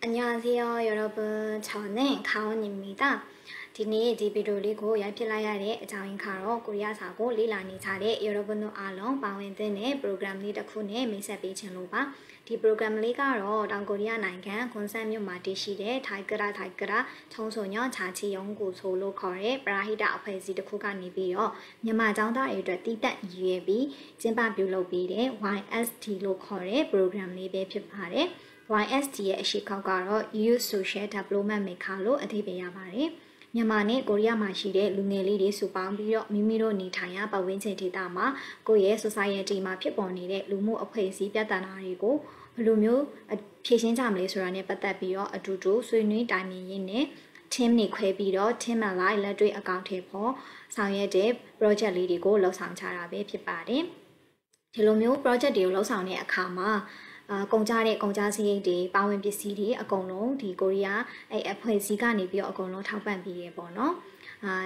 안녕하세요 여러분 저는 가온입니다. 디니 디비돌리고 얄필라야의 자윈카로 코리아사고 리라니 차례 여러분도 알롱 바윈드네 프로그램 리더쿠네 메시지친로바 디 프로그램 리가로 당코리아နိုင်ငံ 콘센묘 마티시데 타이그라 청소년 자치 연구소로 거래 브라히다အဖွဲ့အစည်းတစ်ခုကနေပြီးတော့မြန်မာကျောင်းသားတွေအတွက်တည်တံ့ရည်ပြီးကျင်းပပြုလုပ်ပြီးတဲ့ YST လို့ခေါ်တဲ့ program လေးပဲဖြစ်ပါတယ်YST ရဲ့အရှိခောက်ကတော့ Youth Social Development Maker လို့အဓိပ္ပာယ်ရပါတယ်။မြန်မာနဲ့ကိုရီးယားမှာရှိတဲ့လူငယ်လေးတွေစုပေါင်းပြီးတော့မိမိတို့နေထိုင်ရာပတ်ဝန်းကျင်ဒေသမှာကိုယ့်ရဲ့ society မှာဖြစ်ပေါ်နေတဲ့လူမှုအဖွဲ့အစည်းပြဿနာတွေကိုဘယ်လိုမျိုးဖြေရှင်းကြမလဲဆိုတာနဲ့ပတ်သက်ပြီးတော့အတူတူဆွေးနွေးတိုင်ပင်ရင်းနဲ့ team တွေခွဲပြီးတော့ team လိုက်လက်တွေ့အကောင့်ထဲပေါ်ဆောင်ရွက်တဲ့ project လေးတွေကိုလှုပ်ဆောင်ကြတာပဲဖြစ်ပါတယ်။ဒီလိုမျိုး project တွေကိုလှုပ်ဆောင်တဲ့အခါမှာကုန်ကြစရိတ်တွေပါဝင်ပစ္စည်းတွေအကုန်လုံးဒီကိုရီးယားအဖွဲ့အစည်းကနေပြီးတော့အကုန်လုံးထောက်ပံ့ပေးရပေါ့နော်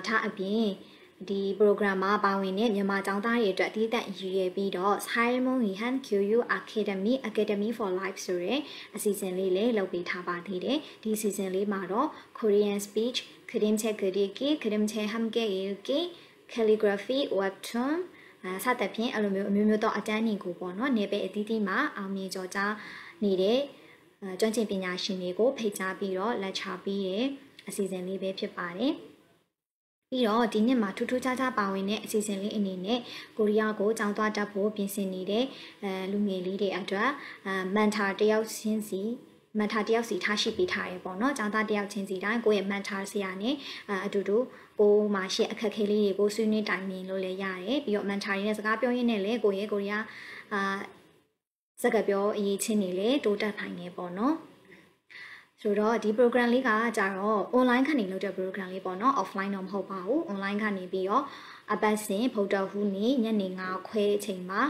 ဒါအပြင်ဒီ program မှာပါဝင်တဲ့မြန်မာကျောင်းသားတွေအတွက်အသီးသန့်ရည်ရွယ်ပြီးတော့ Simon Wihan QU Academy for Life ဆိုတဲ့အစီအစဉ်လေးလည်းလုပ်ပေးထားပါသေးတယ်ဒီအစီအစဉ်လေးမှာတော့ Korean speech, 그림체 그리기, 그림체 함께 읽기, calligraphy, webtoonစသဖြင့်အလိုမျိုးသောအတန်းတွေကိုပေါ့နော်နေပယ်အသီးသီးမှာအောင်မြင်ကြော်ကြားနေတဲ့ကျွမ်းကျင်ပညာရှင်တွေကိုဖိတ်ကြားပြီးတော့လက်ချပေးတဲ့အစီအစဉ်လေးပဲဖြစ်ပါတယ်ပြီးတော့ဒီနှစ်မှာထူးထူးခြားခြားပါဝင်တဲ့အစီအစဉ်လေးအနေနဲ့ကိုရီးယားကိုကျောင်းသွားတက်ဖို့ပြင်ဆင်နေတဲ့လူငယ်လေးတွေအတွက်မန်တာတယောက်ချင်းစီမန်တာတယောက်စီထားရှိပေးထားရပေါ့နော်ကျောင်းသားတယောက်ချင်းစီတိုင်းကိုယ့်ရဲ့မန်တာဆရာနဲ့အတူတူကိုမှရှိအခက်ခဲလေးတွေကိုဆွေးနွေးတိုင်ပင်လို့လည်းရတယ်ပြီးတော့မန်တာတွေနဲ့စကားပြောရင်းနဲ့လည်းကိုယ့်ရဲ့ကိုရီးယားစကားပြောအရေးချင်းတွေလည်းတိုးတက်နိုင်နေပေါ့နော်ဆိုတော့ဒီ program လေးကကြတော့ online ကနေလုပ်တဲ့ program လေးပေါ့နော် offline တော့မဟုတ်ပါဘူး online ကနေပြီးတော့အပတ်စဉ်ဗုဒ္ဓဟူးနေ့ညနေ9ခွဲအချိန်မှာ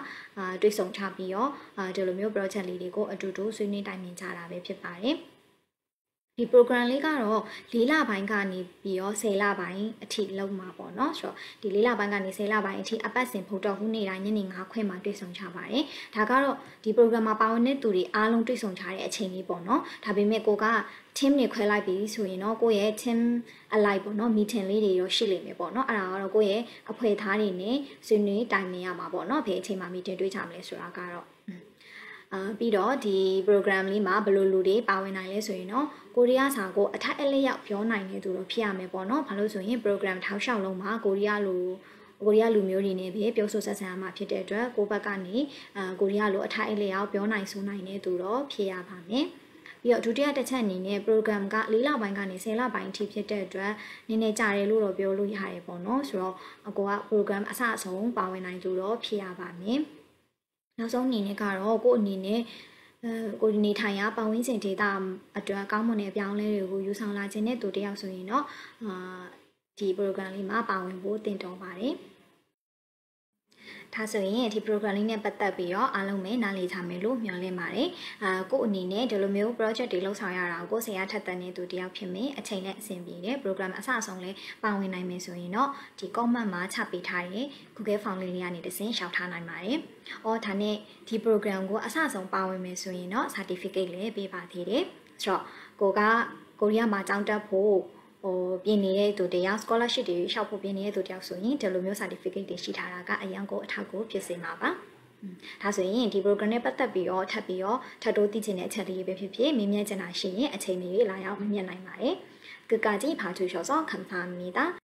တွေ့ဆုံချပြီးတော့ဒီလိုမျိုး project လေးတွေကိုအတူတူဆွေးနွေးတိုင်ပင်ကြတာပဲဖြစ်ပါတယ်ဒီ program လေးကတော့4လပိုင်းကနေပြီးတော့10လပိုင်းအထိလုပ်မှာပေါ့နော်ဆိုတော့ဒီ4လပိုင်းကနေ10လပိုင်းအထိအပတ်စဉ်ဗုဒ္ဓဟူးနေ့တိုင်းညနေ9ခွဲမှာတွေ့ဆုံချပါတယ်ဒါကတော့ဒီ program မှာပါဝင်တဲ့သူတွေအားလုံးတွေ့ဆုံချတဲ့အချိန်လေးပေါ့နော်ဒါပေမဲ့ကိုက team တွေခွဲလိုက်ပြီးဆိုရင်တော့ကိုယ့်ရဲ့ team အလိုက်ပေါ့နော် meeting လေးတွေရောရှိလိမ့်မယ်ပေါ့နော်အဲ့ဒါကတော့ကိုယ့်ရဲ့အဖွဲ့သားတွေနဲ့ဆွေးနွေးတိုင်ပင်ရမှာပေါ့နော်ဘယ်အချိန်မှာ meeting တွေ့ကြမလဲဆိုတာကတော့ပြီးတော့ဒီ program လေးမှာဘယ်လိုလူတွေပါဝင်နိုင်လဲဆိုရင်တော့ကိုရီးယားစာကိုအထက်အလျောက်ပြောနိုင်တဲ့သူတို့ဖြစ်ရမယ်ပေါ့နော်ဘာလို့ဆိုရင် program ထောက်လျှောက်လုံးမှာကိုရီးယားလူမျိုးတွေနဲ့ပဲပြောဆိုဆက်ဆံရမှာဖြစ်တဲ့အတွက်ကိုဘက်ကနေကိုရီးယားလိုအထက်အလျောက်ပြောနိုင်ဆိုနိုင်တဲ့သူတော့ဖြစ်ရပါမယ်ပြီးတော့ဒုတိယတစ်ချက်အနေနဲ့ program က4လပိုင်းကနေ10လပိုင်းအထိဖြစ်တဲ့အတွက်နည်းနည်းကြာတယ်လို့တော့ပြောလို့ရတယ်ပေါ့နော်ဆိုတော့အကိုက program အစအဆုံးပါဝင်နိုင်သူတော့ဖြစ်ရပါမယ်နောက်ဆုံးအနေနဲ့ကတော့ကိုအနေနဲ့ကိုနေထိုင်ရာပတ်ဝန်းကျင်ဒေသအတွက်ကောင်းမွန်တဲ့အပြောင်းအလဲတွေကိုယူဆောင်လာခြင်းနဲ့သူတယောက်ဆိုရင်တော့ဒီ program လေးမှာပါဝင်ဖို့တင်တော်ပါတယ်ဒါဆိုရင်ဒီ program လေးနဲ့ပတ်သက်ပြီးတော့အားလုံးပဲနားလည်ထားမယ်လို့မျှော်လင့်ပါတယ်ကိုအနေနဲ့ဒီလိုမျိုး project တွေလှုပ်ဆောင်ရတာကိုဆရာထက်တန်တဲ့သူတယောက်ဖြစ်မယ်အချိန်နဲ့အဆင်ပြေတဲ့ program အစအဆုံးလေးပါဝင်နိုင်မယ်ဆိုရင်တော့ဒီ comment မှာချပေးထားတဲ့ Google Form လေးကနေတစ်ဆင့်ရှောက်ထားနိုင်ပါတယ်ဒါနဲ့ဒီ program ကိုအစအဆုံးပါဝင်မယ်ဆိုရင်တော့ certificate လည်းပေးပါသေးတယ်ဆိုတော့ကိုရီးယားမှာကျောင်းတက်ဖို့ပြင်နေတဲ့သူတယောက် scholarship တွေရှောက်ဖို့ပြင်နေတဲ့သူတယောက်ဆိုရင်ဒီလိုမျိုး certificate တွေရှိထားတာကအရင်ကအထောက်ကိုဖြစ်စေမှာပါဒါဆိုရင်ဒီ program နဲ့ပတ်သက်ပြီးတော့ထပ်တိုးသိချင်တဲ့အချက်လေးပဲဖြစ်ဖြစ်မြင်မြင်ချင်တာရှိရင်အချိန်မီလာရောက်မြင်နိုင်ပါတယ်끝까지 봐주셔서 감사합니다.